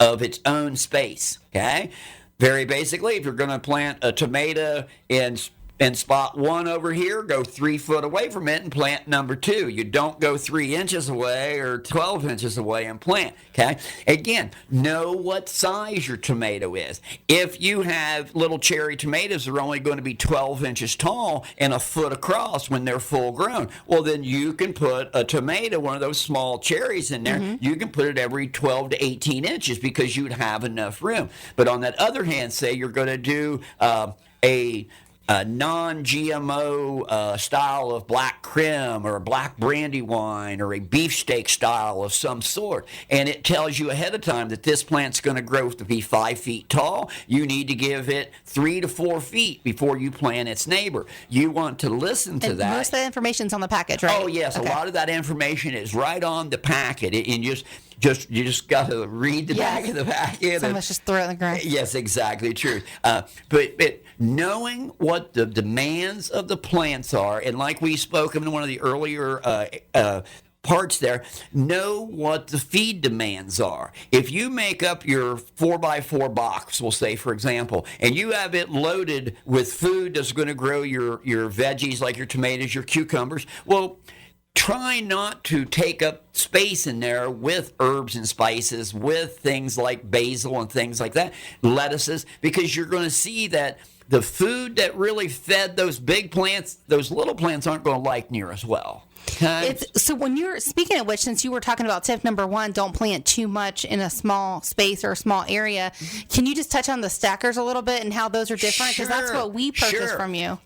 of its own space, okay? Very basically, if you're going to plant a tomato in spot 1 over here, go 3 foot away from it and plant number 2. You don't go 3 inches away or 12 inches away and plant, okay? Again, know what size your tomato is. If you have little cherry tomatoes that are only going to be 12 inches tall and a foot across when they're full grown, well, then you can put a tomato, one of those small cherries in there, you can put it every 12 to 18 inches because you'd have enough room. But on that other hand, say you're going to do a non-GMO style of black creme or a black brandy wine or a beefsteak style of some sort, and it tells you ahead of time that this plant's going to grow to be 5 feet tall, you need to give it 3 to 4 feet before you plant its neighbor. You want to listen to that. Most of the information's on the package, right? Oh, yes. Okay. A lot of that information is right on the packet. And you just got to read the back of the packet. So let's just throw it in the ground. Yes, exactly true. But knowing what the demands of the plants are, and like we spoke in one of the earlier parts there, know what the feed demands are. If you make up your 4x4 box, we'll say, for example, and you have it loaded with food that's going to grow your veggies like your tomatoes, your cucumbers, well, try not to take up space in there with herbs and spices, with things like basil and things like that, lettuces, because you're going to see that the food that really fed those big plants, those little plants aren't going to like near as well. So when you're speaking of which, since you were talking about tip number 1, don't plant too much in a small space or a small area, can you just touch on the stackers a little bit and how those are different? Because that's what we purchased from you.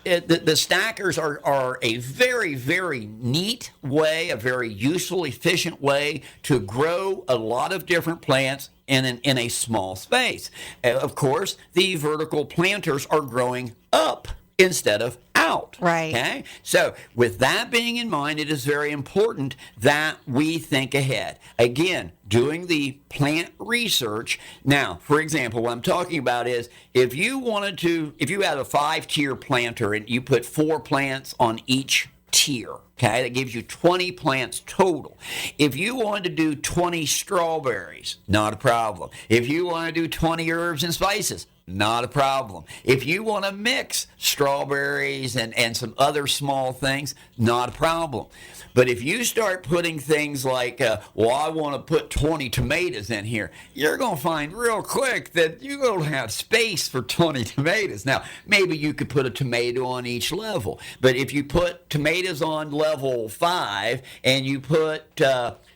The stackers are a very, very neat way, a very useful, efficient way to grow a lot of different plants in a small space. Of course, the vertical planters are growing up instead of out. Right. Okay? So with that being in mind, it is very important that we think ahead. Again, doing the plant research. Now, for example, what I'm talking about is if you had a 5-tier planter and you put 4 plants on each tier, okay, that gives you 20 plants total. If you wanted to do 20 strawberries, not a problem. If you want to do 20 herbs and spices, not a problem. If you want to mix strawberries and some other small things, not a problem. But if you start putting things like, I want to put 20 tomatoes in here, you're going to find real quick that you're going to have space for 20 tomatoes. Now, maybe you could put a tomato on each level. But if you put tomatoes on level 5 and you put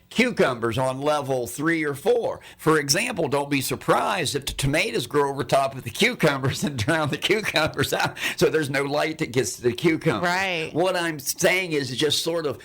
cucumbers on level 3 or 4. For example, don't be surprised if the tomatoes grow over top of the cucumbers and drown the cucumbers out, so there's no light that gets to the cucumber. Right. What I'm saying is just sort of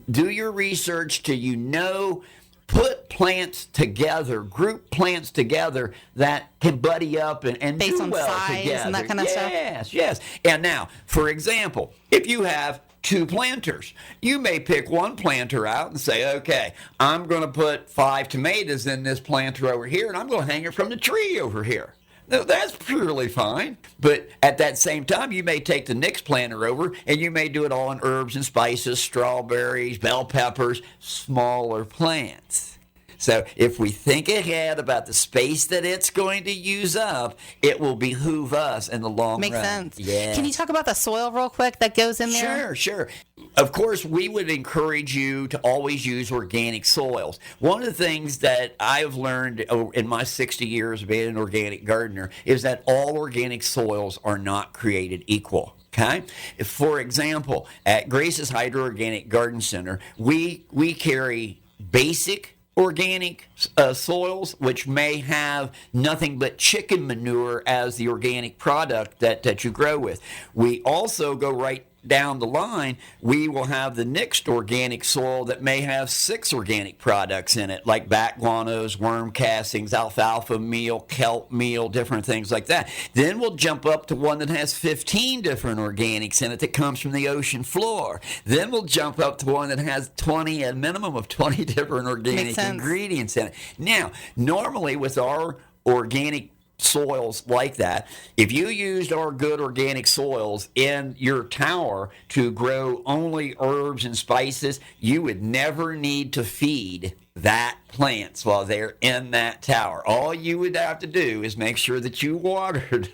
do your research till put plants together, group plants together that can buddy up and based do on well size together. And that kind of stuff. Yes. And now, for example, if you have 2 planters, you may pick one planter out and say, okay, I'm going to put 5 tomatoes in this planter over here, and I'm going to hang it from the tree over here. No, that's purely fine. But at that same time, you may take the next planter over and you may do it all in herbs and spices, strawberries, bell peppers, smaller plants. So if we think ahead about the space that it's going to use up, it will behoove us in the long Makes run. sense. Yeah. Can you talk about the soil real quick that goes in there? Sure. Of course, we would encourage you to always use organic soils. One of the things that I've learned in my 60 years of being an organic gardener is that all organic soils are not created equal. Okay. For example, at Grace's Hydro Organic Garden Center, we carry basic organic soils, which may have nothing but chicken manure as the organic product that you grow with. We also go right down the line, we will have the next organic soil that may have 6 organic products in it, like bat guanos, worm castings, alfalfa meal, kelp meal, different things like that. Then we'll jump up to one that has 15 different organics in it that comes from the ocean floor. Then we'll jump up to one that has a minimum of 20 different organic ingredients in it. Now, normally with our organic soils like that, if you used our good organic soils in your tower to grow only herbs and spices, you would never need to feed that plants while they're in that tower. All you would have to do is make sure that you watered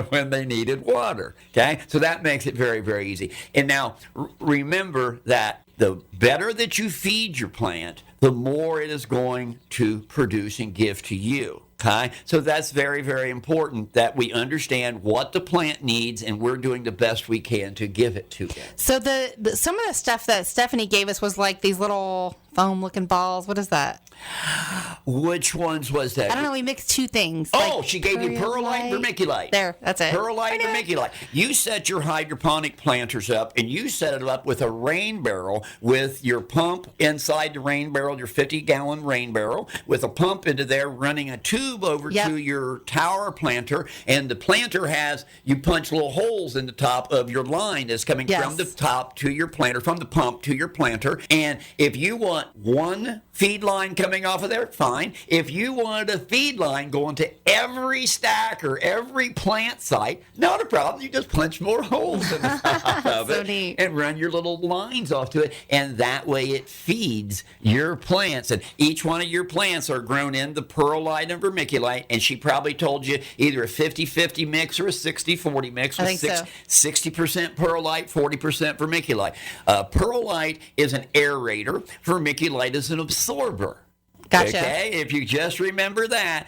when they needed water. Okay, so that makes it very, very easy. And now remember that the better that you feed your plant, the more it is going to produce and give to you. Okay? So that's very, very important that we understand what the plant needs and we're doing the best we can to give it to them. So some of the stuff that Stephanie gave us was like these little foam-looking balls. What is that? Which ones was that? I don't know. We mixed 2 things. Oh, she gave you perlite and vermiculite. There, that's it. Perlite and vermiculite. You set your hydroponic planters up, and you set it up with a rain barrel with your pump inside the rain barrel, your 50-gallon rain barrel, with a pump into there running a tube over to your tower planter, and the planter you punch little holes in the top of your line that's coming from the top to your planter, from the pump to your planter, and if you want one feed line coming off of there, fine. If you wanted a feed line going to every stack or every plant site, not a problem. You just punch more holes in the top of it and run your little lines off to it. And that way it feeds your plants. And each one of your plants are grown in the perlite and vermiculite. And she probably told you either a 50-50 mix or a 60-40 mix with 60% perlite, 40% vermiculite. Perlite is an aerator. Vermiculite is an absorber. Gotcha. Okay, if you just remember that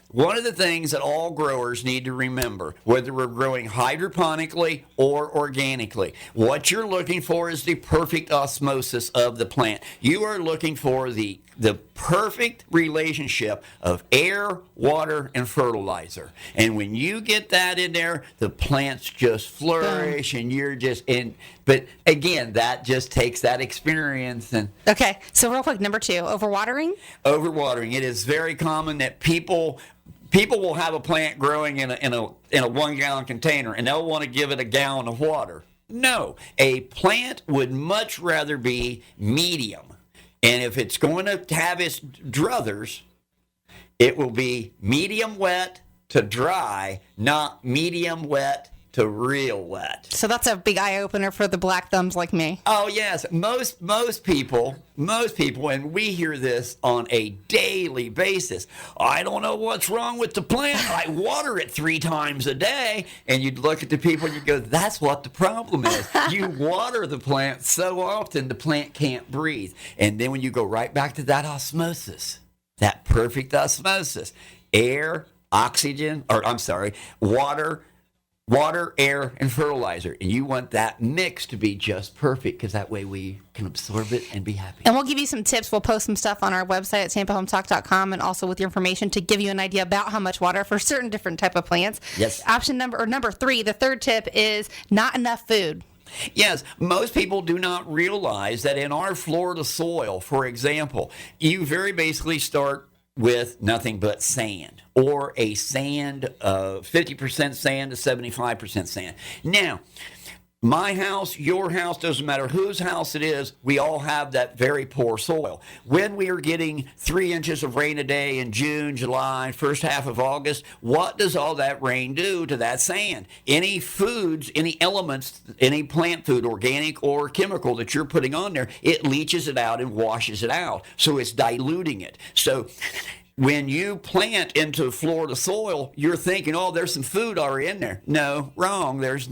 one of the things that all growers need to remember, whether we're growing hydroponically or organically, what you're looking for is the perfect osmosis of the plant. You are looking for the perfect relationship of air, water, and fertilizer. And when you get that in there, the plants just flourish and you're just in. But again, that just takes that experience. And okay, so real quick, number 2, overwatering? Overwatering. It is very common that people will have a plant growing in a 1-gallon container and they'll want to give it a gallon of water. No, a plant would much rather be medium. And if it's going to have its druthers, it will be medium wet to dry, not medium wet to real wet. So that's a big eye opener for the black thumbs like me. Oh yes, most people, and we hear this on a daily basis. I don't know what's wrong with the plant. I water it 3 times a day, and you'd look at the people and you go, "That's what the problem is. You water the plant so often the plant can't breathe." And then when you go right back to that osmosis, that perfect osmosis, water, air, and fertilizer. And you want that mix to be just perfect because that way we can absorb it and be happy. And we'll give you some tips. We'll post some stuff on our website at TampaHometalk.com and also with your information to give you an idea about how much water for certain different type of plants. Yes. Number 3, the third tip is not enough food. Yes, most people do not realize that in our Florida soil, for example, you very basically start with nothing but sand, or a sand, 50% sand to 75% sand. Now, My house, your house, doesn't matter whose house it is, we all have that very poor soil. When we are getting 3 inches of rain a day in June, July, first half of August, what does all that rain do to that sand? Any foods, any elements, any plant food, organic or chemical that you're putting on there, it leaches it out and washes it out. So it's diluting it. So when you plant into Florida soil, you're thinking, oh, there's some food already in there. No, wrong. There's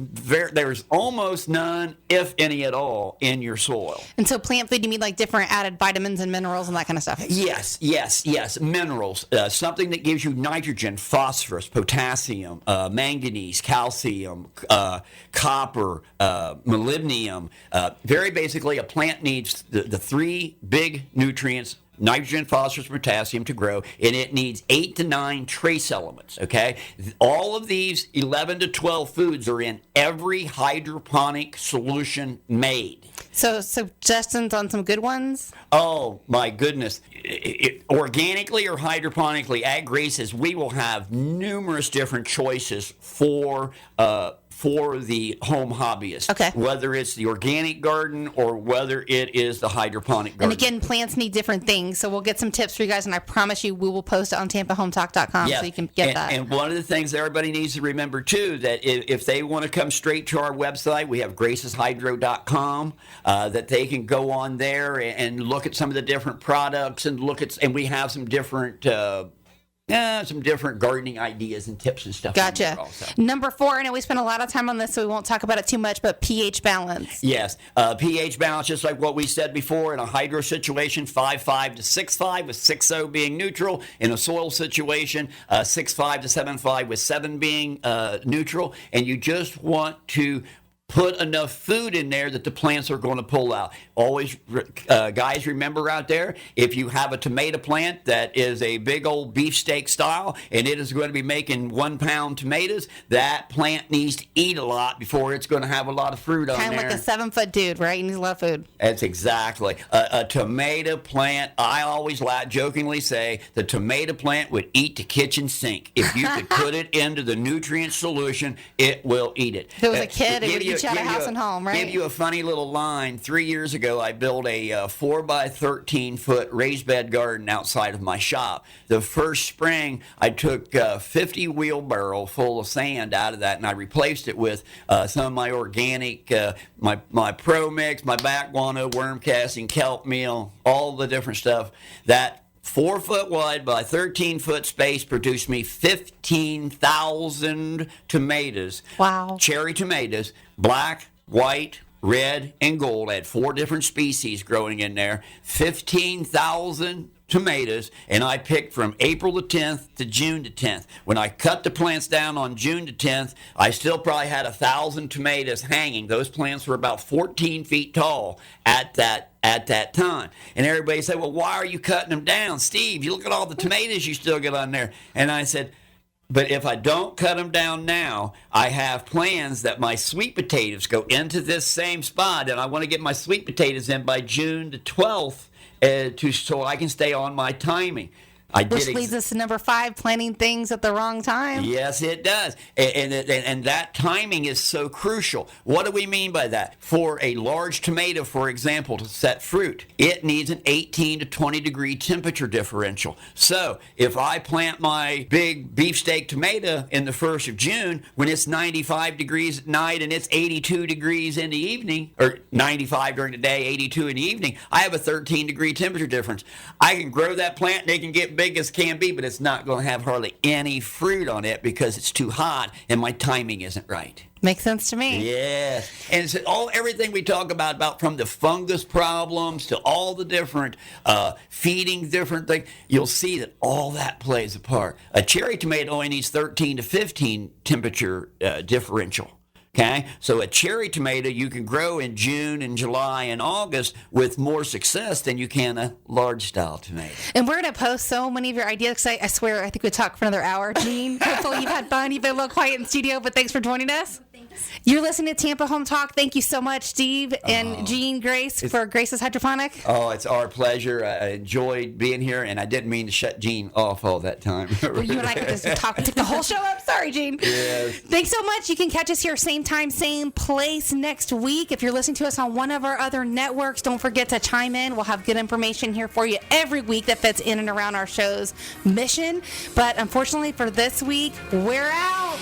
almost none, if any at all, in your soil. And so plant food, you mean like different added vitamins and minerals and that kind of stuff? Yes. Minerals. Something that gives you nitrogen, phosphorus, potassium, manganese, calcium, copper, molybdenum. Very basically, a plant needs the 3 big nutrients: nitrogen, phosphorus, potassium to grow, and it needs 8 to 9 trace elements, okay? All of these 11 to 12 foods are in every hydroponic solution made. So suggestions on some good ones? Oh, my goodness. Organically or hydroponically, at Grace's, we will have numerous different choices for the home hobbyist. Okay. Whether it's the organic garden or whether it is the hydroponic garden. And again, plants need different things, so we'll get some tips for you guys, and I promise you we will post it on TampaHometalk.com so you can get that. And one of the things everybody needs to remember, too, that if they want to come straight to our website, we have graceshydro.com, that they can go on there and look at some of the different products and we have some different gardening ideas and tips and stuff. Gotcha. Number 4, I know we spent a lot of time on this, so we won't talk about it too much, but pH balance. Yes. pH balance, just like what we said before, in a hydro situation, 5.5 to 6.5, with 6.0 being neutral. In a soil situation, 6.5 to 7.5, with 7 being neutral. And you just want to put enough food in there that the plants are going to pull out. Always, guys, remember out there, if you have a tomato plant that is a big old beefsteak style and it is going to be making 1 pound tomatoes, that plant needs to eat a lot before it's going to have a lot of fruit on there. Kind of like a 7-foot dude, right? He needs a lot of food. That's exactly. A tomato plant, I always jokingly say, the tomato plant would eat the kitchen sink. If you could put it into the nutrient solution, it will eat it. If it was a kid, it would eat you out of house and home, right? Give you a funny little line. 3 years ago, I built a 4 by 13 foot raised bed garden outside of my shop. The first spring, I took 50 wheelbarrow full of sand out of that, and I replaced it with some of my organic, my Pro Mix, my back guano, worm casting, kelp meal, all the different stuff. That 4 foot wide by 13 foot space produced me 15,000 tomatoes. Wow. Cherry tomatoes, black, white, red, and gold. I had 4 different species growing in there. 15,000 tomatoes, and I picked from April the 10th to June the 10th. When I cut the plants down on June the 10th, I still probably had 1,000 tomatoes hanging. Those plants were about 14 feet tall at that time. And everybody said, well, why are you cutting them down? Steve, you look at all the tomatoes you still get on there. And I said, but if I don't cut them down now, I have plans that my sweet potatoes go into this same spot, and I want to get my sweet potatoes in by June the 12th so I can stay on my timing. Which leads us to number 5, planting things at the wrong time. Yes, it does. And that timing is so crucial. What do we mean by that? For a large tomato, for example, to set fruit, it needs an 18 to 20 degree temperature differential. So if I plant my big beefsteak tomato in the 1st of June, when it's 95 degrees at night and it's 82 degrees in the evening, or 95 during the day, 82 in the evening, I have a 13 degree temperature difference. I can grow that plant and it can get big as can be, but it's not going to have hardly any fruit on it because it's too hot and my timing isn't right. Makes sense to me. Yes. And it's everything we talk about from the fungus problems to all the different feeding different things, you'll see that all that plays a part. A cherry tomato only needs 13 to 15 temperature differential. Okay, so a cherry tomato you can grow in June and July and August with more success than you can a large style tomato. And we're going to post so many of your ideas because I swear I think we talk for another hour. Gene, hopefully you've had fun. You've been a little quiet in the studio, but thanks for joining us. You're listening to Tampa Home Talk. Thank you so much, Steve and Jean Grace for Grace's Hydroponic. Oh, it's our pleasure. I enjoyed being here, and I didn't mean to shut Jean off all that time. Well, you and I could just talk the whole show up. Sorry, Jean. Yes. Thanks so much. You can catch us here same time, same place next week. If you're listening to us on one of our other networks, don't forget to chime in. We'll have good information here for you every week that fits in and around our show's mission. But unfortunately for this week, we're out.